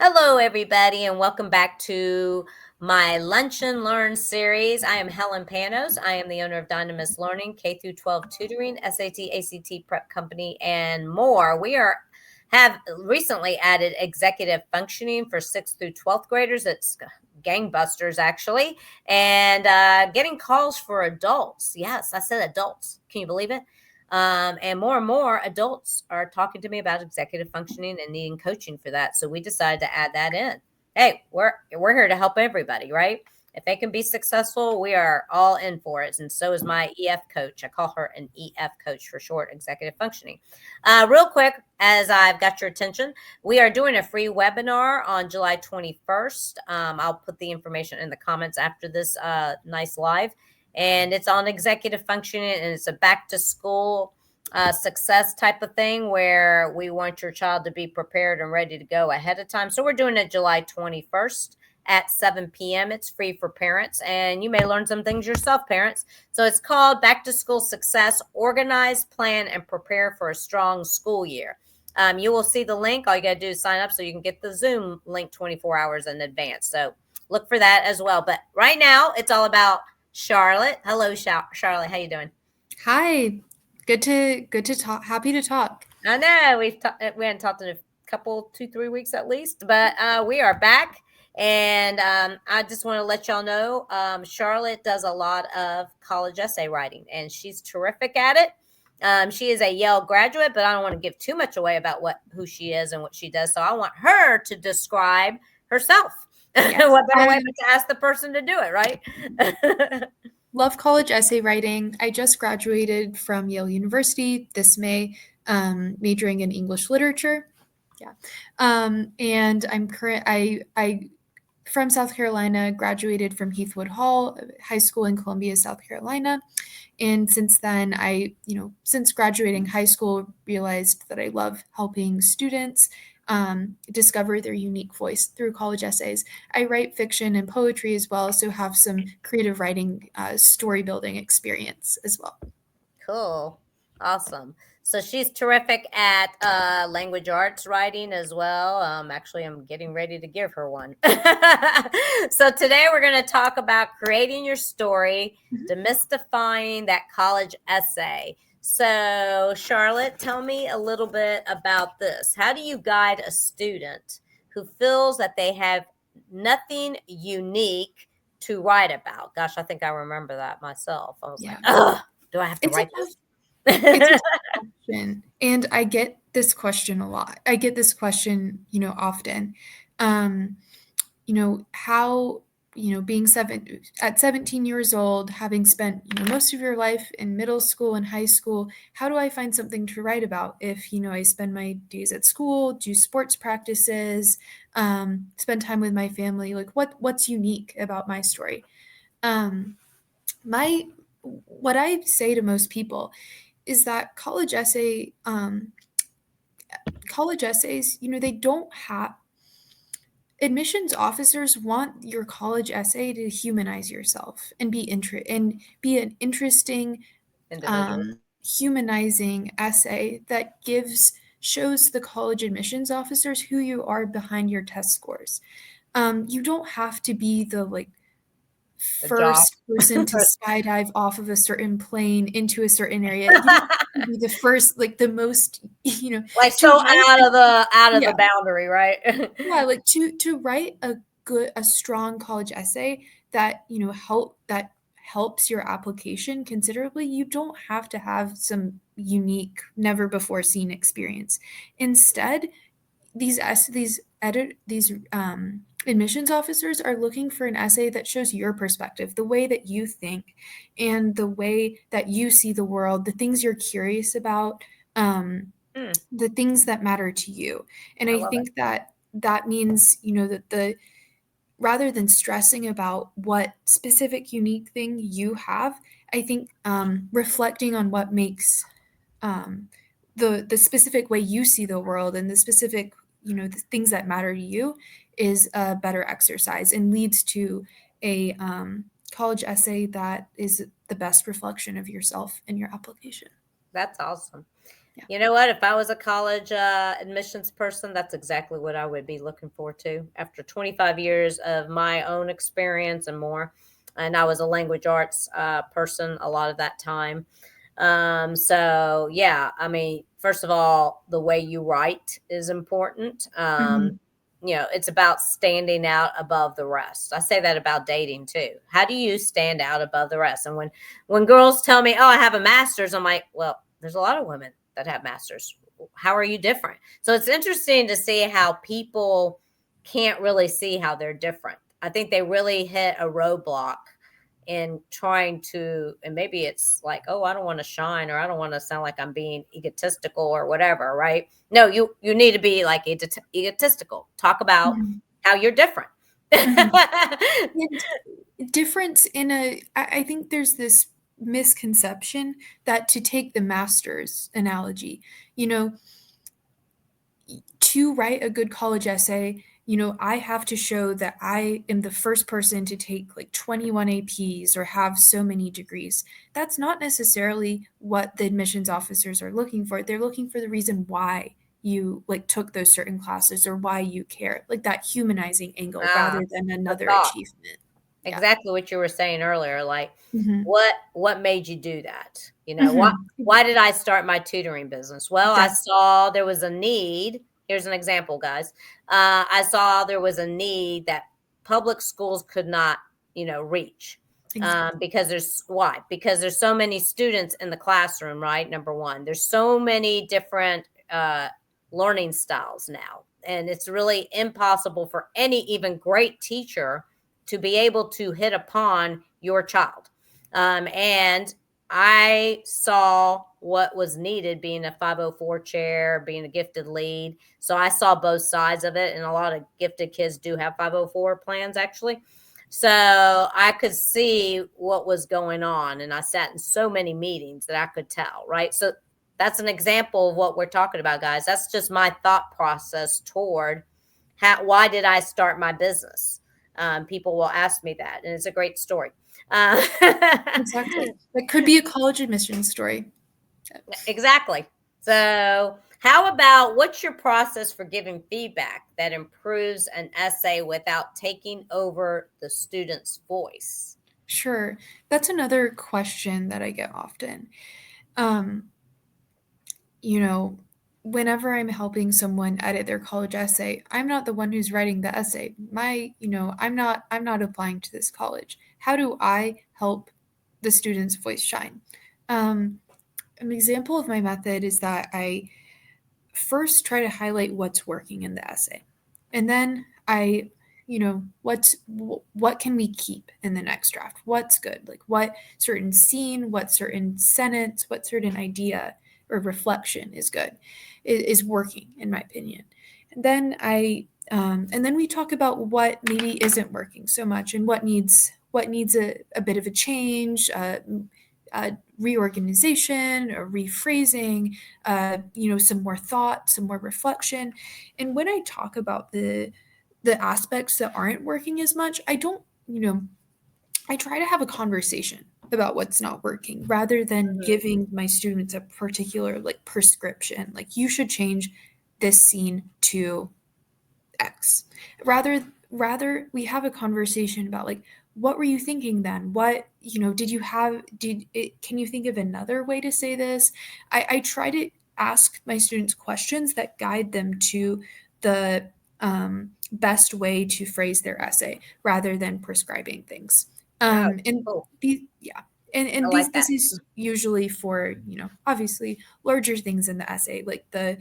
Hello, everybody, and welcome back to my Lunch and Learn series. I am Helen Panos. I am the owner of Dynamis Learning, K through 12 tutoring, SAT, ACT prep company, and more. We have recently added executive functioning for 6th through 12th graders. It's gangbusters, actually, and getting calls for adults. Yes, I said adults. Can you believe it? And more adults are talking to me about executive functioning and needing coaching for that. So we decided to add that in. Hey, we're here to help everybody, right? If they can be successful, we are all in for it. And so is my EF coach. I call her an EF coach for short, executive functioning. Real quick, as I've got your attention, we are doing a free webinar on July 21st. I'll put the information in the comments after this nice live. And it's on executive functioning, and it's a back to school success type of thing where we want your child to be prepared and ready to go ahead of time. So we're doing it July 21st at 7 p.m. It's free for parents, and you may learn some things yourself, parents. So it's called Back to School Success: Organize, Plan, and Prepare for a Strong School Year. You will see the link. All you got to do is sign up so you can get the Zoom link 24 hours in advance. So look for that as well. But right now, it's all about Charlotte. Hello, Charlotte. How you doing? Hi. Good to talk. Happy to talk. I know we hadn't talked in a couple 2-3 weeks at least, but we are back, and I just want to let y'all know Charlotte does a lot of college essay writing, and she's terrific at it. She is a Yale graduate, but I don't want to give too much away about who she is and what she does. So I want her to describe herself. Yes, What better way I but to ask the person to do it, right? love college essay writing. I just graduated from Yale University this May, majoring in English literature. Yeah, and I from South Carolina, graduated from Heathwood Hall High School in Columbia, South Carolina. And since then, since graduating high school, realized that I love helping students discover their unique voice through college essays. I write fiction and poetry as well, so have some creative writing, story building experience as well. Cool. Awesome. So she's terrific at language arts writing as well. Actually, I'm getting ready to give her one. So today we're going to talk about creating your story, Mhm. demystifying that college essay. So, Charlotte, tell me a little bit about this. How do you guide a student who feels that they have nothing unique to write about? Gosh, I think I remember that myself. I was like, Yeah, ugh, do I have to it's a write tough it's a this? tough question, and I get this question a lot. I get this question, often. Um, how being 17 years old, having spent most of your life in middle school and high school, how do I find something to write about if I spend my days at school, do sports practices, spend time with my family? Like, what's unique about my story? um, my What I say to most people is that college essays, they don't have admissions officers want your college essay to humanize yourself and be an interesting, Individual. humanizing essay that shows the college admissions officers who you are behind your test scores. You don't have to be the The job. first person to skydive off of a certain plane into a certain area. You don't have to be the first, like the most, Like to so write. out of Yeah, the boundary, right? yeah, like to write a strong college essay that helps your application considerably. You don't have to have some unique, never before seen experience. Instead, these admissions officers are looking for an essay that shows your perspective, the way that you think, and the way that you see the world, the things you're curious about, Mm, the things that matter to you. And I I love it. think that means, that the rather than stressing about what specific unique thing you have, I think reflecting on what makes um, the specific way you see the world and the specific, the things that matter to you is a better exercise and leads to a college essay that is the best reflection of yourself in your application. That's awesome. You know what? If I was a college admissions person, that's exactly what I would be looking for too. After 25 years of my own experience and more, and I was a language arts person a lot of that time. So yeah, I mean, first of all, the way you write is important. Mhm. It's about standing out above the rest. I say that about dating too. How do you stand out above the rest? And when girls tell me, "Oh, I have a master's," I'm like, "Well, there's a lot of women that have masters. How are you different?" So it's interesting to see how people can't really see how they're different. I think they really hit a roadblock in trying to, and maybe it's like, oh, I don't want to shine, or I don't want to sound like I'm being egotistical or whatever, right? No, you need to be like egotistical. Talk about Mhm. how you're different. Mhm. And difference in I think there's this misconception that, to take the master's analogy, you know, to write a good college essay, I have to show that I am the first person to take like 21 APs or have so many degrees. That's not necessarily what the admissions officers are looking for. They're looking for the reason why you like took those certain classes or why you care, like that humanizing angle Ah, rather than good another thought. achievement. Yeah. Exactly what you were saying earlier, like, Mhm. what made you do that? Mhm. Why did I start my tutoring business? Well, I Exactly. saw there was a need. Here's an example, guys. I saw there was a need that public schools could not, reach. Exactly. Because there's why? Because there's so many students in the classroom, right? Number one, there's so many different learning styles now, and it's really impossible for any even great teacher to be able to hit upon your child. And I saw what was needed being a 504 chair, being a gifted lead. So I saw both sides of it. And a lot of gifted kids do have 504 plans, actually. So I could see what was going on. And I sat in so many meetings that I could tell, right? So that's an example of what we're talking about, guys. That's just my thought process toward why did I start my business? People will ask me that, and it's a great story. Uh, Exactly. That could be a college admission story. exactly. So, how about what's your process for giving feedback that improves an essay without taking over the student's voice? Sure. That's another question that I get often. Um, you know, Whenever I'm helping someone edit their college essay, I'm not the one who's writing the essay. I'm not applying to this college. How do I help the student's voice shine? Um, an example of my method is that I first try to highlight what's working in the essay. And then what can we keep in the next draft? What's good? Like what certain scene, what certain sentence, what certain idea or reflection is good, is working, in my opinion. And then we talk about what maybe isn't working so much and what needs a bit of a change, a reorganization, or rephrasing, some more thought, some more reflection. And when I talk about the aspects that aren't working as much, I don't, I try to have a conversation about what's not working rather than Mhm. giving my students a particular like prescription, like you should change this scene to X. Rather we have a conversation about like what were you thinking then? What, did you have did it, can you think of another way to say this? I try to ask my students questions that guide them to the best way to phrase their essay rather than prescribing things. Oh, And cool. yeah. And I these like that. this is usually for, obviously larger things in the essay, like the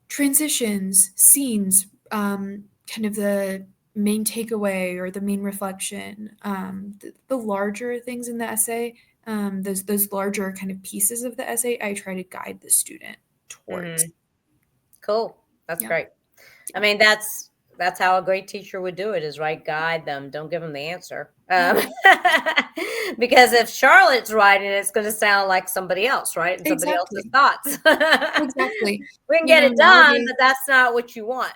transitions, scenes, kind of the main takeaway or the main reflection, the larger things in the essay, those larger kind of pieces of the essay, I try to guide the student towards. Mhm. Cool. That's Yeah, great. I yeah, mean, that's how a great teacher would do it is, right? Guide them. Don't give them the answer. yeah, Because if Charlotte's writing, it's going to sound like somebody else, right? And somebody else's exactly, thoughts. exactly. We can get it done, Nowadays, but that's not what you want.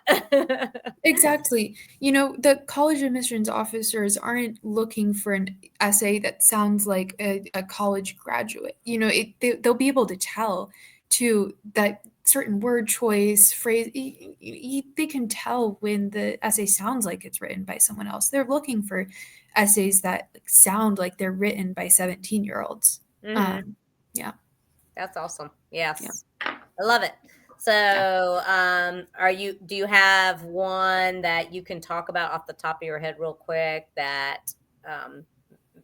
exactly. The college admissions officers aren't looking for an essay that sounds like a college graduate. They'll be able to tell. to that certain word choice, phrase, they can tell when the essay sounds like it's written by someone else. They're looking for essays that sound like they're written by 17-year-olds. Mm-hmm. Yeah, That's awesome. yeah, Yes. I love it. yeah. So, do you have one that you can talk about off the top of your head real quick that, um,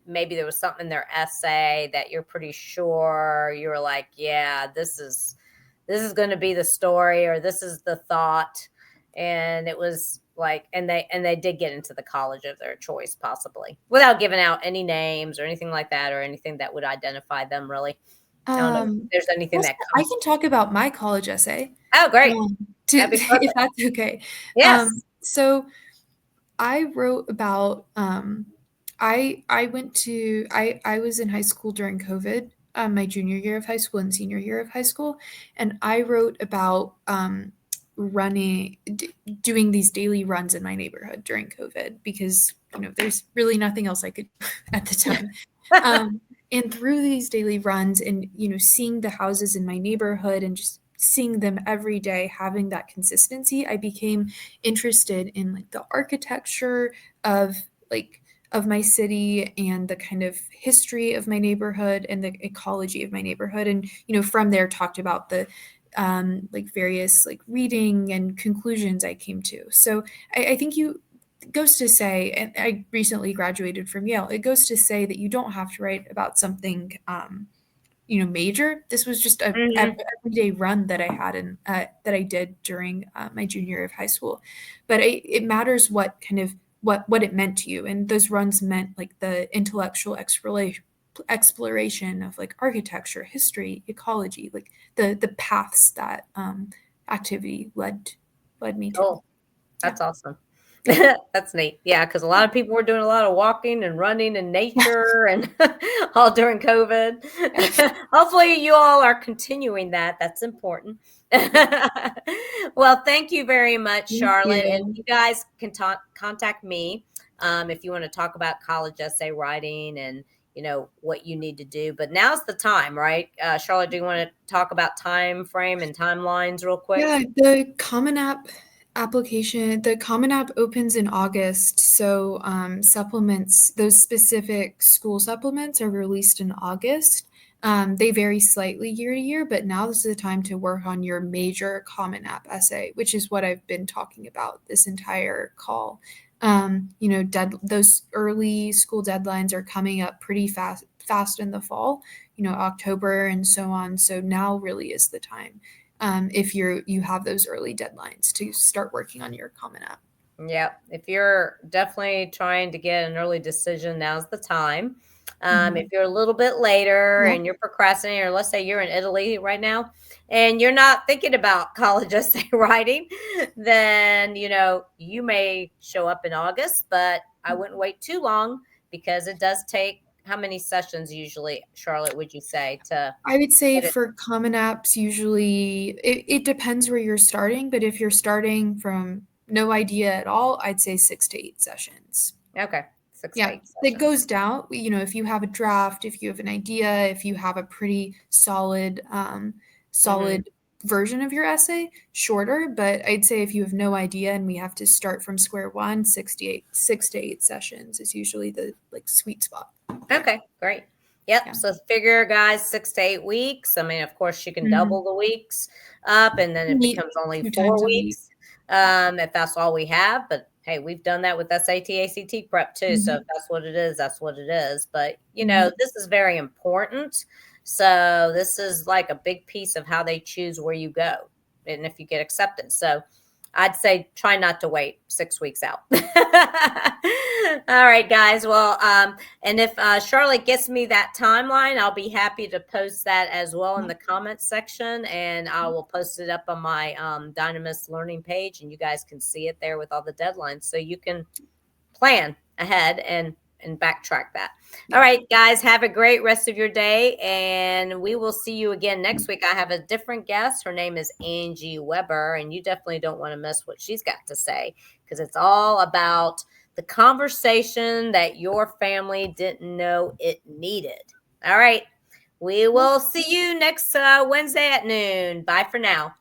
maybe there was something in their essay that you're pretty sure you were like, yeah, this is going to be the story, or this is the thought, and it was like, and they did get into the college of their choice, possibly without giving out any names or anything like that, or anything that would identify them really. I don't know if Um, there's anything yes, that I comes. can talk about my college essay, Oh, great. to That'd be if perfect. that's okay. Yes. So I wrote about I went to I was in high school during COVID, my junior year of high school and senior year of high school, and I wrote about running doing these daily runs in my neighborhood during COVID because there's really nothing else I could do at the time. Um, and through these daily runs and seeing the houses in my neighborhood and just seeing them every day, having that consistency, I became interested in like the architecture of like of my city and the kind of history of my neighborhood and the ecology of my neighborhood, and from there talked about the like various like reading and conclusions I came to. So I think you goes to say, and I recently graduated from Yale, it goes to say that you don't have to write about something major. This was just a Mhm. everyday run that I had in that I did during my junior year of high school. But it matters what kind of what it meant to you, and those runs meant like the intellectual exploration of like architecture, history, ecology, like the paths that activity led me to. Cool. Yeah, That's awesome. yeah, That's neat. Yeah, because a lot of people were doing a lot of walking and running in nature and all during COVID. yeah, Hopefully, you all are continuing that. That's important. yeah. Well, thank you very much, Thank Charlotte. And you. you guys can contact me if you want to talk about college essay writing and what you need to do. But now's the time, right? Charlotte, do you want to talk about time frame and timelines real quick? Yeah, the Common App opens in August. So supplements, those specific school supplements are released in August. They vary slightly year to year, but now this is the time to work on your major Common App essay, which is what I've been talking about this entire call. Those early school deadlines are coming up pretty fast in the fall, October and so on. So now really is the time, if you have those early deadlines to start working on your Common App. Yep. If you're definitely trying to get an early decision, now's the time. If Mhm. you're a little bit later Yeah. and you're procrastinating, or let's say you're in Italy right now and you're not thinking about college essay writing, then you may show up in August, but I wouldn't wait too long because it does take how many sessions usually, Charlotte, would you say to I would say get it? for Common Apps, usually it depends where you're starting, but if you're starting from no idea at all, I'd say 6 to 8 sessions. Okay, six to Yeah, eight it sessions. goes down, if you have a draft, if you have an idea, if you have a pretty Hmm. solid version of your essay, shorter, but I'd say if you have no idea and we have to start from square one, 6 to 8 sessions is usually the like sweet spot. Okay, great. Yep. Yeah. So figure, guys, 6 to 8 weeks. I mean, of course, you can double Mhm. the weeks up, and then it Meet becomes only 2 times four a week. weeks if that's all we have. But hey, we've done that with SAT, ACT prep too. So if Mhm. that's what it is, that's what it is. But Mhm. this is very important. So this is like a big piece of how they choose where you go and if you get accepted. So I'd say try not to wait 6 weeks out. All right, guys. Well, and if Charlotte gets me that timeline, I'll be happy to post that as well in Yeah. the comments section, and I will post it up on my Dynamis Learning page, and you guys can see it there with all the deadlines, so you can plan ahead and backtrack that. All Yeah. right, guys, have a great rest of your day, and we will see you again next week. I have a different guest. Her name is Angie Weber, and you definitely don't want to miss what she's got to say because it's all about the conversation that your family didn't know it needed. All right. We will see you next Wednesday at noon. Bye for now.